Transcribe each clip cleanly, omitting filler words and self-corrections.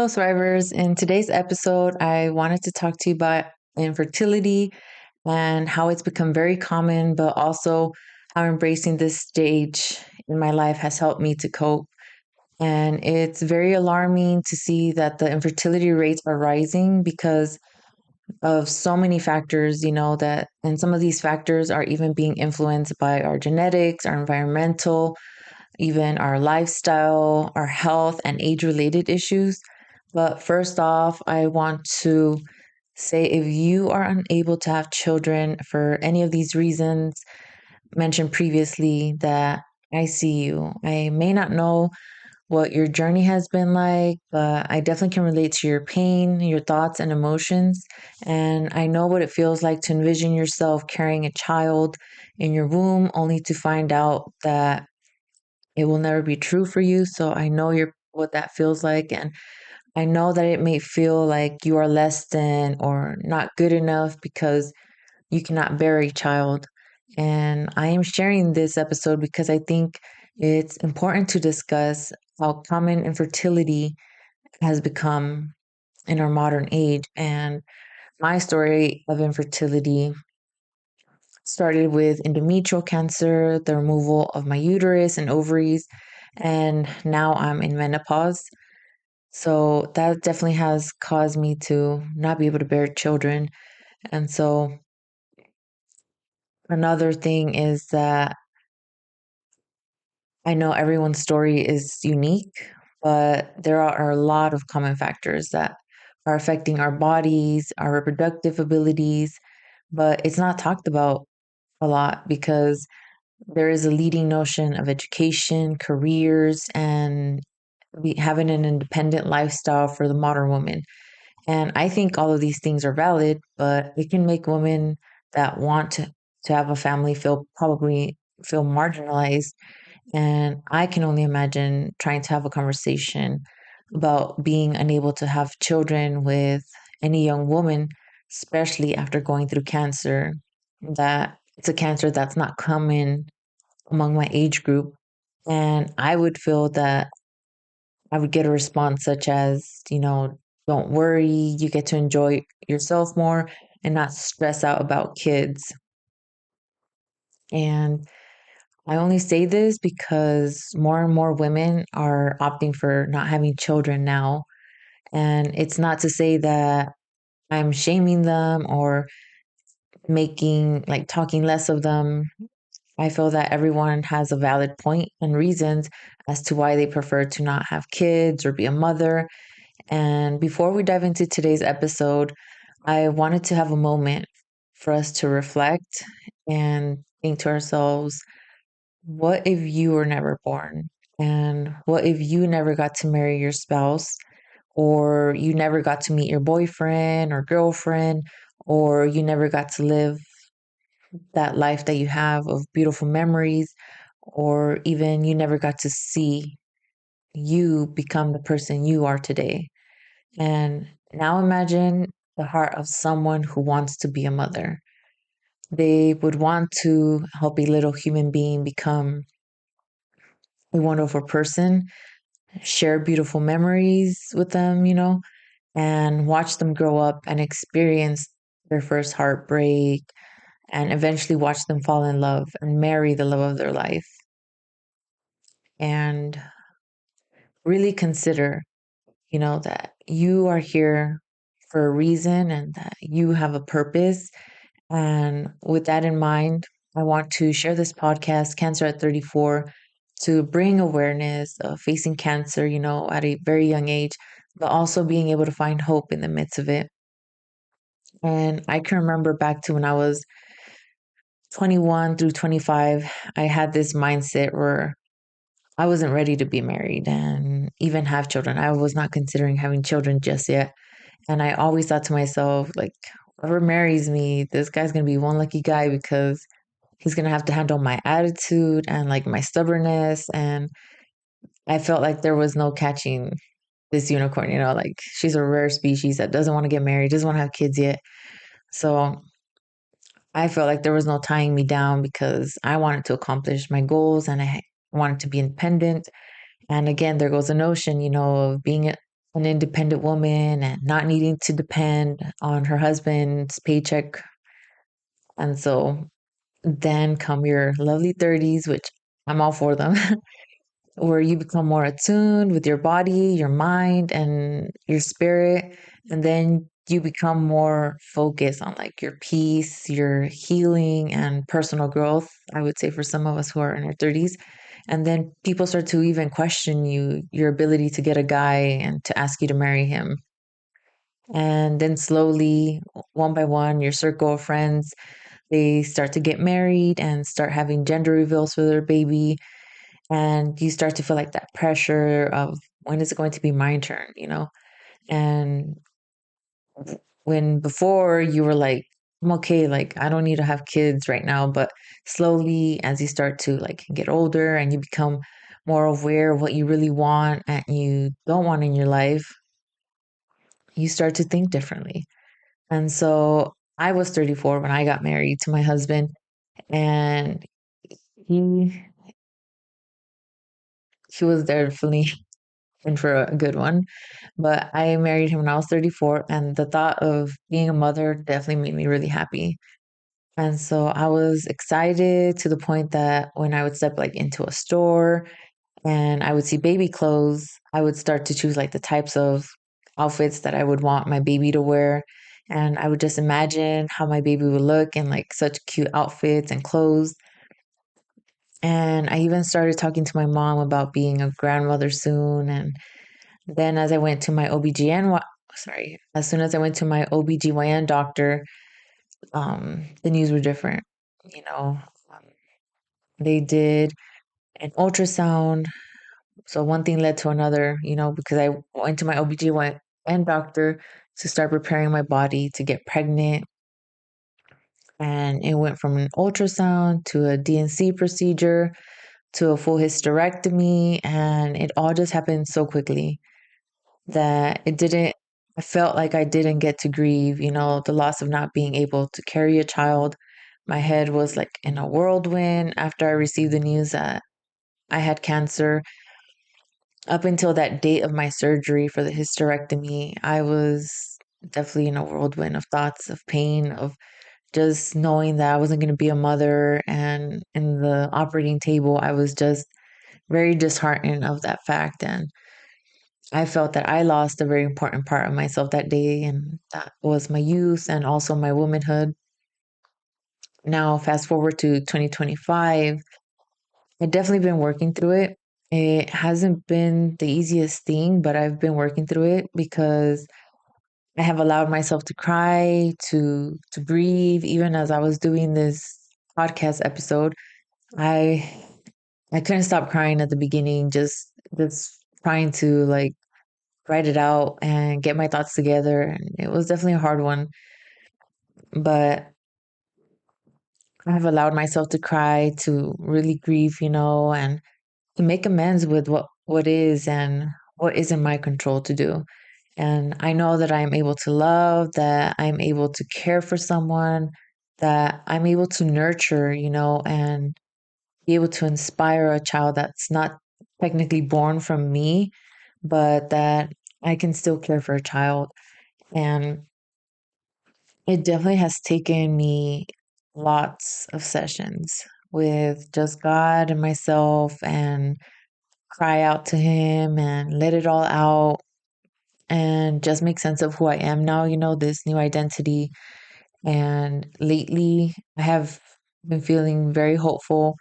Hello, Thrivers. In today's episode, I wanted to talk to you about infertility and how it's become very common, but also how embracing this stage in my life has helped me to cope. And it's very alarming to see that the infertility rates are rising because of so many factors, and some of these factors are even being influenced by our genetics, our environmental, even our lifestyle, our health, and age related issues. But first off, I want to say if you are unable to have children for any of these reasons mentioned previously, that I see you. I may not know what your journey has been like, but I definitely can relate to your pain, your thoughts, and emotions. And I know what it feels like to envision yourself carrying a child in your womb only to find out that it will never be true for you. So I know what that feels like. And I know that it may feel like you are less than or not good enough because you cannot bear a child. And I am sharing this episode because I think it's important to discuss how common infertility has become in our modern age. And my story of infertility started with endometrial cancer, the removal of my uterus and ovaries, and now I'm in menopause. So that definitely has caused me to not be able to bear children. And so another thing is that I know everyone's story is unique, but there are a lot of common factors that are affecting our bodies, our reproductive abilities, but it's not talked about a lot because there is a leading notion of education, careers, and having an independent lifestyle for the modern woman. And I think all of these things are valid, but it can make women that want to have a family feel marginalized. And I can only imagine trying to have a conversation about being unable to have children with any young woman, especially after going through cancer, that it's a cancer that's not common among my age group. And I would feel that I would get a response such as, don't worry, you get to enjoy yourself more and not stress out about kids. And I only say this because more and more women are opting for not having children now. And it's not to say that I'm shaming them or talking less of them. I feel that everyone has a valid point and reasons as to why they prefer to not have kids or be a mother. And before we dive into today's episode, I wanted to have a moment for us to reflect and think to ourselves, what if you were never born? And what if you never got to marry your spouse, or you never got to meet your boyfriend or girlfriend, or you never got to live that life that you have of beautiful memories, or even you never got to see you become the person you are today? And now imagine the heart of someone who wants to be a mother. They would want to help a little human being become a wonderful person, share beautiful memories with them, and watch them grow up and experience their first heartbreak and eventually watch them fall in love and marry the love of their life. And really consider, that you are here for a reason and that you have a purpose. And with that in mind, I want to share this podcast, Cancer at 34, to bring awareness of facing cancer, at a very young age, but also being able to find hope in the midst of it. And I can remember back to when I was 21 through 25, I had this mindset where I wasn't ready to be married and even have children. I was not considering having children just yet. And I always thought to myself, like, whoever marries me, this guy's going to be one lucky guy because he's going to have to handle my attitude and like my stubbornness. And I felt like there was no catching this unicorn, like she's a rare species that doesn't want to get married, doesn't want to have kids yet. So I felt like there was no tying me down because I wanted to accomplish my goals and I wanted to be independent. And again, there goes the notion, of being an independent woman and not needing to depend on her husband's paycheck. And so then come your lovely 30s, which I'm all for them, where you become more attuned with your body, your mind, and your spirit. And then you become more focused on like your peace, your healing, and personal growth. I would say for some of us who are in our 30s. And then people start to even question you, your ability to get a guy and to ask you to marry him. And then slowly, one by one, your circle of friends, they start to get married and start having gender reveals for their baby. And you start to feel like that pressure of when is it going to be my turn, you know? And when before you were like, I'm okay, like I don't need to have kids right now. But slowly, as you start to like get older and you become more aware of what you really want and you don't want in your life, you start to think differently. And so I was 34 when I got married to my husband, and he he was definitely in for a good one. But I married him when I was 34, and the thought of being a mother definitely made me really happy. And so I was excited to the point that when I would step like into a store and I would see baby clothes, I would start to choose like the types of outfits that I would want my baby to wear. And I would just imagine how my baby would look in like such cute outfits and clothes. And I even started talking to my mom about being a grandmother soon. And then as I went to my as soon as I went to my OBGYN doctor, the news were different. You know, um, they did an ultrasound. So one thing led to another, you know, because I went to my OBGYN doctor to start preparing my body to get pregnant. And it went from an ultrasound to a DNC procedure to a full hysterectomy. And it all just happened so quickly that I felt like I didn't get to grieve, you know, the loss of not being able to carry a child. My head was like in a whirlwind after I received the news that I had cancer. Up until that date of my surgery for the hysterectomy, I was definitely in a whirlwind of thoughts, of pain, of just knowing that I wasn't going to be a mother. And in the operating table, I was just very disheartened of that fact. And I felt that I lost a very important part of myself that day, and that was my youth and also my womanhood. Now, fast forward to 2025, I've definitely been working through it. It hasn't been the easiest thing, but I've been working through it because I have allowed myself to cry, to breathe. Even as I was doing this podcast episode, I I couldn't stop crying at the beginning, just trying to like write it out and get my thoughts together. And it was definitely a hard one, but I have allowed myself to cry, to really grieve, you know, and to make amends with what is and what is in my control to do. And I know that I'm able to love, that I'm able to care for someone, that I'm able to nurture, you know, and be able to inspire a child that's not technically born from me, but that I can still care for a child. And it definitely has taken me lots of sessions with just God and myself and cry out to Him and let it all out and just make sense of who I am now, you know, this new identity. And lately, I have been feeling very hopeful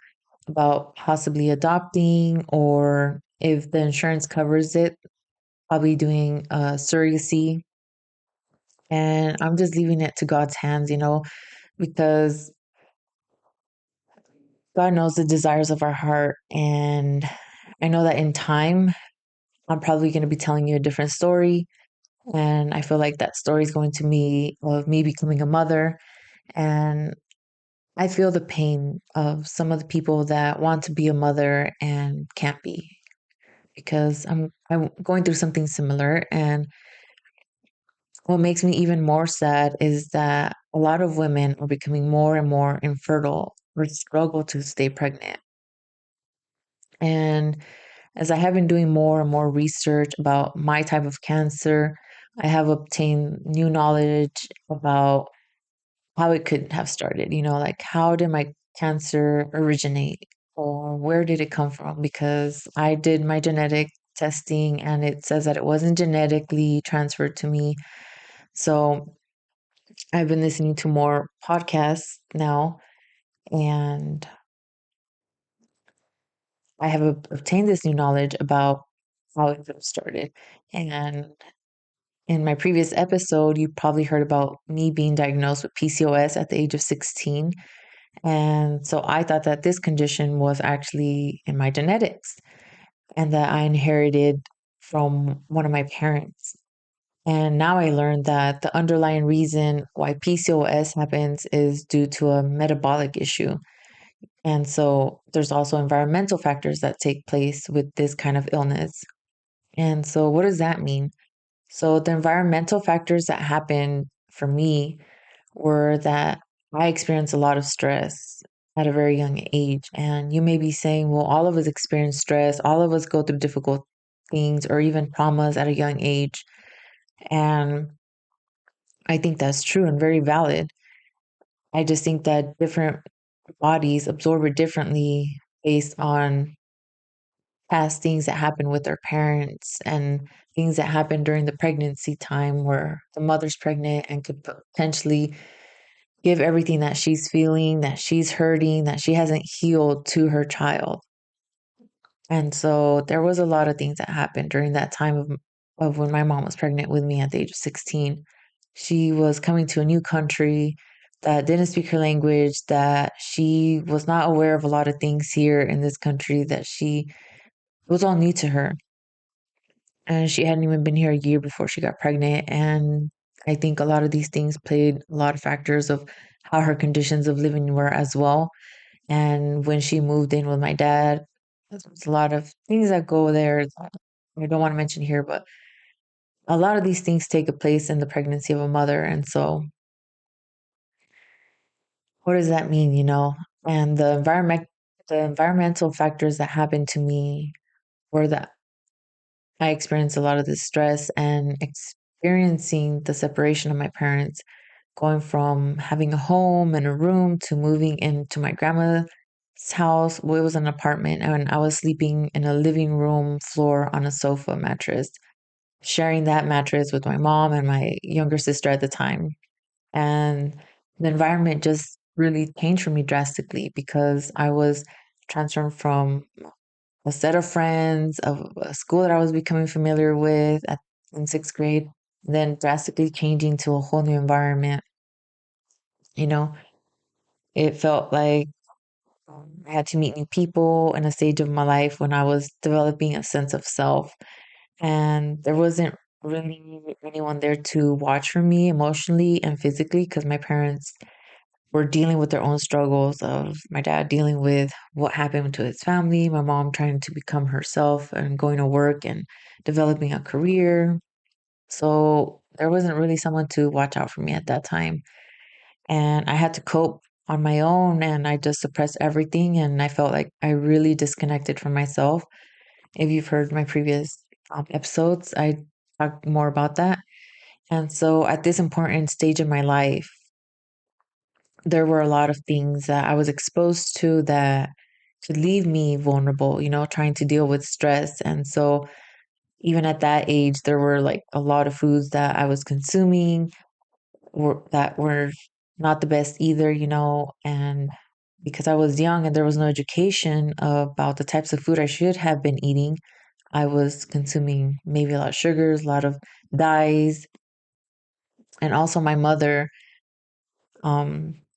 about possibly adopting, or if the insurance covers it, probably doing surrogacy. And I'm just leaving it to God's hands, you know, because God knows the desires of our heart. And I know that in time, I'm probably going to be telling you a different story. And I feel like that story is going to be of me becoming a mother. And I feel the pain of some of the people that want to be a mother and can't be, because I'm going through something similar. And what makes me even more sad is that a lot of women are becoming more and more infertile or struggle to stay pregnant. And as I have been doing more and more research about my type of cancer, I have obtained new knowledge about how it could have started. Like how did my cancer originate or where did it come from? Because I did my genetic testing and it says that it wasn't genetically transferred to me. So I've been listening to more podcasts now and I have obtained this new knowledge about how it could have started. And in my previous episode, you probably heard about me being diagnosed with PCOS at the age of 16. And so I thought that this condition was actually in my genetics and that I inherited from one of my parents. And now I learned that the underlying reason why PCOS happens is due to a metabolic issue. And so there's also environmental factors that take place with this kind of illness. And so what does that mean? So the environmental factors that happened for me were that I experienced a lot of stress at a very young age. And you may be saying, well, all of us experience stress, all of us go through difficult things or even traumas at a young age. And I think that's true and very valid. I just think that different bodies absorb it differently based on past things that happened with their parents and things that happened during the pregnancy time where the mother's pregnant and could potentially give everything that she's feeling, that she's hurting, that she hasn't healed to her child. And so there was a lot of things that happened during that time of when my mom was pregnant with me at the age of 16. She was coming to a new country that didn't speak her language, that she was not aware of a lot of things here in this country, that she it was all new to her. And she hadn't even been here a year before she got pregnant. And I think a lot of these things played a lot of factors of how her conditions of living were as well. And when she moved in with my dad, there's a lot of things that go there that I don't want to mention here, but a lot of these things take a place in the pregnancy of a mother. And so, what does that mean, And the environmental factors that happened to me were that I experienced a lot of this stress and experiencing the separation of my parents, going from having a home and a room to moving into my grandma's house. Well, it was an apartment, and I was sleeping in a living room floor on a sofa mattress, sharing that mattress with my mom and my younger sister at the time. And the environment just really changed for me drastically because I was transferred from a set of friends, of a school that I was becoming familiar with in sixth grade, then drastically changing to a whole new environment. You know, it felt like I had to meet new people in a stage of my life when I was developing a sense of self. And there wasn't really anyone there to watch for me emotionally and physically because my parents were dealing with their own struggles of my dad dealing with what happened to his family, my mom trying to become herself and going to work and developing a career. So there wasn't really someone to watch out for me at that time. And I had to cope on my own and I just suppressed everything. And I felt like I really disconnected from myself. If you've heard my previous episodes, I talk more about that. And so at this important stage of my life, there were a lot of things that I was exposed to that could leave me vulnerable, trying to deal with stress. And so even at that age, there were like a lot of foods that I was consuming that were not the best either, and because I was young and there was no education about the types of food I should have been eating, I was consuming maybe a lot of sugars, a lot of dyes, and also my mother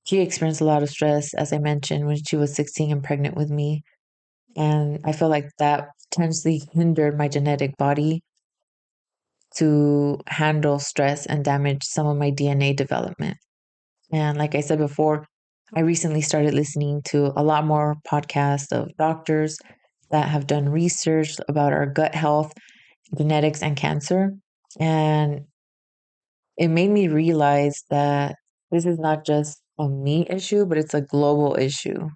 she experienced a lot of stress, as I mentioned, when she was 16 and pregnant with me. And I feel like that potentially hindered my genetic body to handle stress and damage some of my DNA development. And like I said before, I recently started listening to a lot more podcasts of doctors that have done research about our gut health, genetics, and cancer. And it made me realize that this is not just a me issue, but it's a global issue.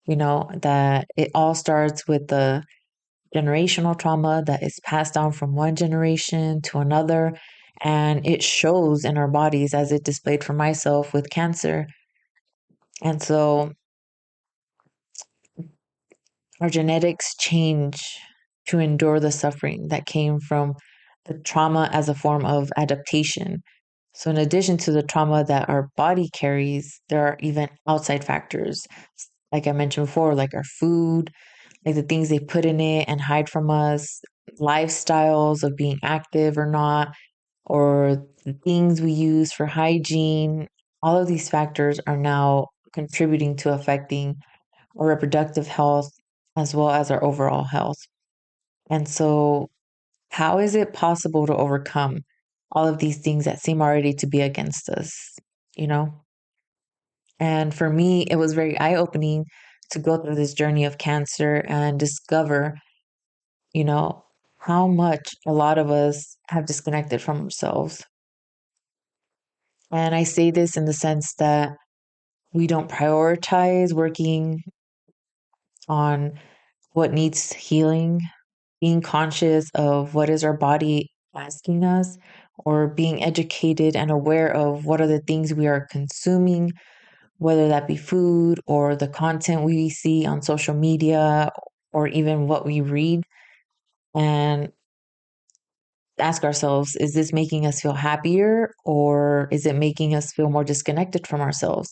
That it all starts with the generational trauma that is passed down from one generation to another. And it shows in our bodies as it displayed for myself with cancer. And so our genetics change to endure the suffering that came from the trauma as a form of adaptation. So, in addition to the trauma that our body carries, there are even outside factors, like I mentioned before, like our food, like the things they put in it and hide from us, lifestyles of being active or not, or the things we use for hygiene. All of these factors are now contributing to affecting our reproductive health as well as our overall health. And so, how is it possible to overcome all of these things that seem already to be against us? You know? And for me, it was very eye opening to go through this journey of cancer and discover, you know, how much a lot of us have disconnected from ourselves. And I say this in the sense that we don't prioritize working on what needs healing, being conscious of what is our body asking us, or being educated and aware of what are the things we are consuming, whether that be food or the content we see on social media or even what we read, and ask ourselves, is this making us feel happier or is it making us feel more disconnected from ourselves?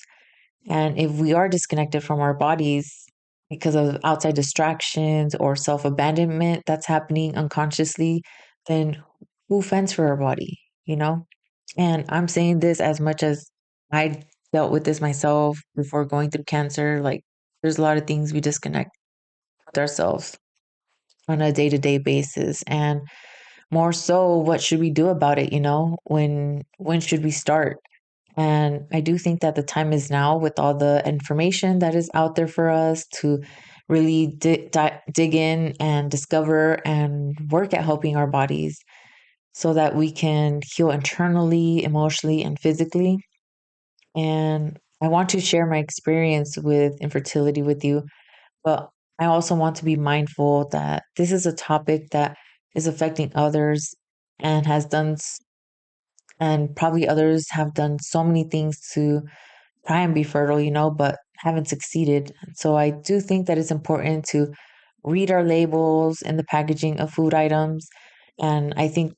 And if we are disconnected from our bodies because of outside distractions or self abandonment that's happening unconsciously, then who fends for our body, you know? And I'm saying this as much as I dealt with this myself before going through cancer. Like, there's a lot of things we disconnect with ourselves on a day to day basis. And more so, what should we do about it? When should we start? And I do think that the time is now with all the information that is out there for us to really dig in and discover and work at helping our bodies so that we can heal internally, emotionally, and physically. And I want to share my experience with infertility with you, but I also want to be mindful that this is a topic that is affecting others and and probably others have done so many things to try and be fertile, but haven't succeeded. So I do think that it's important to read our labels in the packaging of food items. And I think,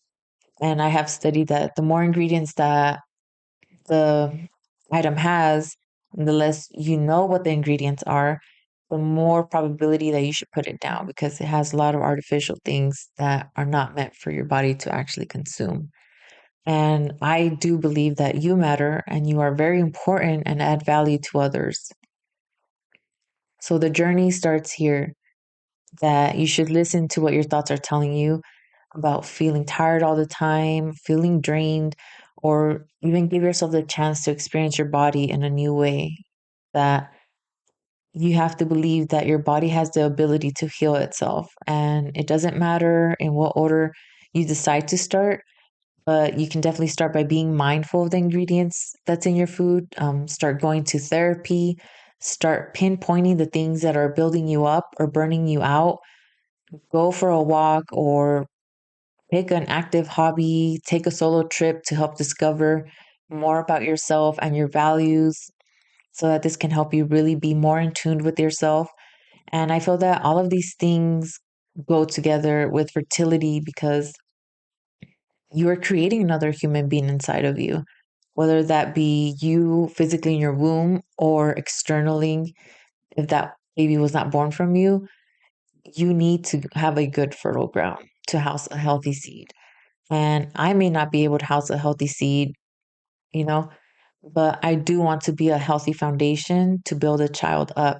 and I have studied that the more ingredients that the item has, and the less you know what the ingredients are, the more probability that you should put it down because it has a lot of artificial things that are not meant for your body to actually consume. And I do believe that you matter and you are very important and add value to others. So the journey starts here, that you should listen to what your thoughts are telling you about feeling tired all the time, feeling drained, or even give yourself the chance to experience your body in a new way. That you have to believe that your body has the ability to heal itself. And it doesn't matter in what order you decide to start, but you can definitely start by being mindful of the ingredients that's in your food. Start going to therapy, start pinpointing the things that are building you up or burning you out. Go for a walk or pick an active hobby, take a solo trip to help discover more about yourself and your values so that this can help you really be more in tune with yourself. And I feel that all of these things go together with fertility because you are creating another human being inside of you, whether that be you physically in your womb or externally, if that baby was not born from you, you need to have a good fertile ground to house a healthy seed. And I may not be able to house a healthy seed, you know, but I do want to be a healthy foundation to build a child up.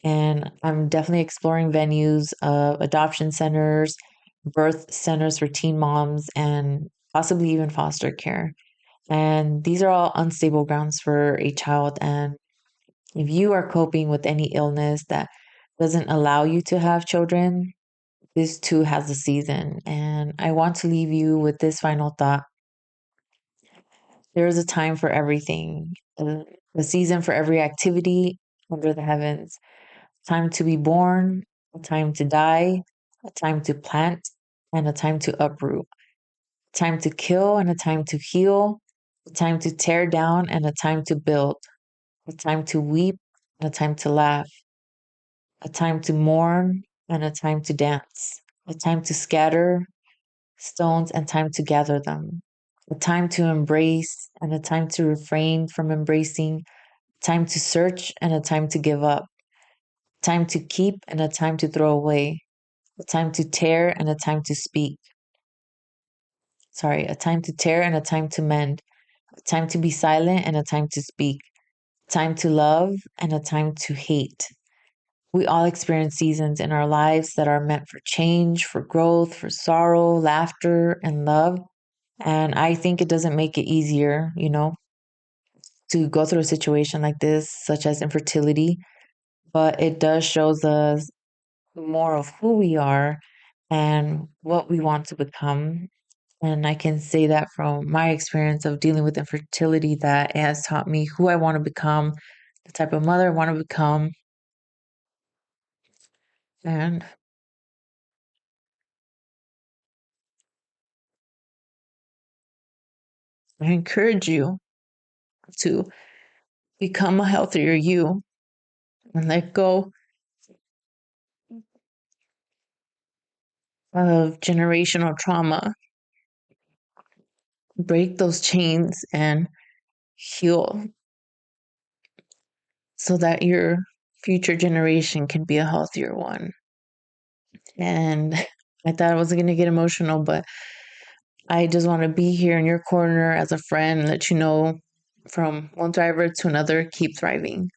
And I'm definitely exploring venues of adoption centers, birth centers for teen moms, and possibly even foster care. And these are all unstable grounds for a child. And if you are coping with any illness that doesn't allow you to have children, this too has a season. And I want to leave you with this final thought. There is a time for everything, a season for every activity under the heavens. Time to be born, a time to die, a time to plant and a time to uproot, a time to kill and a time to heal, a time to tear down and a time to build, a time to weep and a time to laugh, a time to mourn and a time to dance, a time to scatter stones and time to gather them, a time to embrace and a time to refrain from embracing, a time to search and a time to give up, a time to keep and a time to throw away, a time to tear and a time to speak. Sorry, a time to tear and a time to mend, a time to be silent and a time to speak, a time to love and a time to hate. We all experience seasons in our lives that are meant for change, for growth, for sorrow, laughter, and love. And I think it doesn't make it easier, to go through a situation like this, such as infertility, but it does shows us more of who we are and what we want to become. And I can say that from my experience of dealing with infertility, that it has taught me who I want to become, the type of mother I want to become. And I encourage you to become a healthier you and let go of generational trauma, break those chains and heal so that your future generation can be a healthier one. And I thought I wasn't going to get emotional, but I just want to be here in your corner as a friend, let you know from one thriver to another, keep thriving.